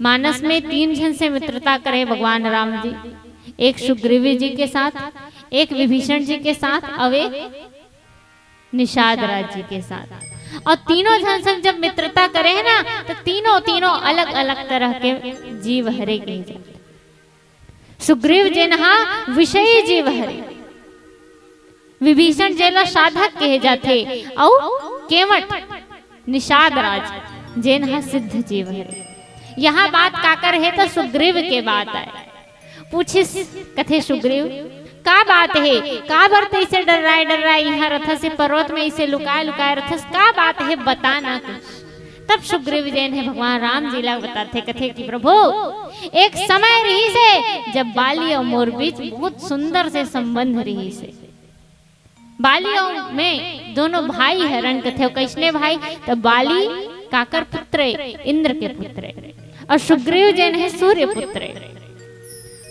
मानस में 3 जन से मित्रता करे भगवान राम जी, एक सुग्रीव जी के साथ, एक विभीषण जी के साथ और एक निषाद राज जी के साथ। और तीनों जन संग जब मित्रता करे है ना तो तीनों अलग अलग तरह के जीव हरे के जाते। सुग्रीव जेनहा विषयी जीव हरे, विभीषण जेला साधक कहे जाते और केवट निषाद राज जेनहा सिद्ध जीव हरे। यहाँ बात काकर है तो सुग्रीव के बात आए। पूछिस कथे सुग्रीव का बात है, का बरते इसे डर रहा है यहाँ रथ से पर्वत में इसे लुकाए रथस, का बात है बताना कुछ। तब सुग्रीव जैन है भगवान राम जी ला बताते कथे कि प्रभु एक समय रही से जब बाली और मोर बीच बहुत सुंदर से संबंध रही से। बालियों में दोनों भाई हरण कथे, कैसने भाई तो बाली काकर पुत्र इंद्र के पुत्र और सुग्रीव जैन है सूर्य पुत्र।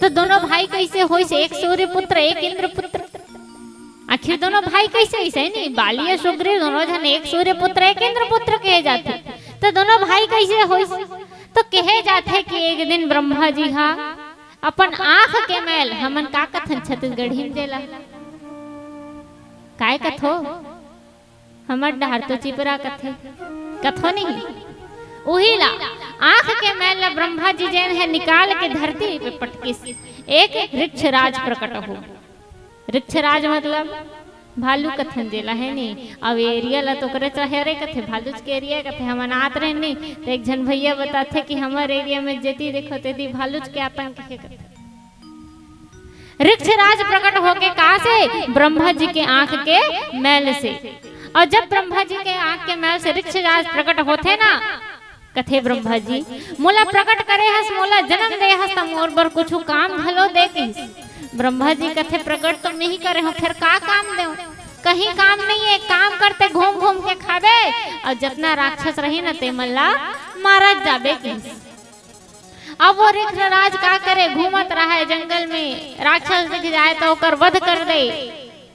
तो दोनों भाई कैसे हो से, एक सूर्य पुत्र एक इंद्र पुत्र। आखिर दोनों भाई कैसे ऐसे नहीं, बाली और सुग्रीव दोनों जन एक सूर्य पुत्र एक इंद्र पुत्र कहे जाते। तो दोनों भाई कैसे हो, तो कहे जाते कि एक दिन ब्रह्मा जी हा अपन आंख के मैल हमन का कथन छत्तीसगढ़ी में देला काय कथो हमर डहर तो चिपरा कथो नहीं उही ला आंख के मैल ला ब्रह्मा जी जैन है निकाल के धरती पे पटके एक ऋक्षराज प्रकट हो। ऋक्षराज मतलब भालू कथन जेला है नहीं। अब एरिया ला तो करे चाहे रे कथे भालू के एरिया कथे हम अनाथ रहे नहीं। तो एक जन भैया बताते कि हमारे एरिया में जेती देखो तेती भालू के आतंक के कथे। ऋक्षराज प्रकट होके कहा से, ब्रह्मा जी के आंख के मैल से। और जब ब्रह्मा जी के आंख के मैल से ऋक्षराज प्रकट होते ना कथे ब्रह्मा जी मोला प्रकट करे हस, मोला जन्म दे हस त मोर बर कुछ काम भलो दे के। ब्रह्मा जी कथे प्रकट तो नहीं करे हो, फिर का काम दे, कहीं काम नहीं है, काम करते घूम घूम के खाबे और जितना राक्षस रही ना ते मल्ला मारा जाबे के। अब वो ऋक्षराज का करे, घूमत रहा है जंगल में, राक्षस दिख जाए तो ओकर वध कर दे।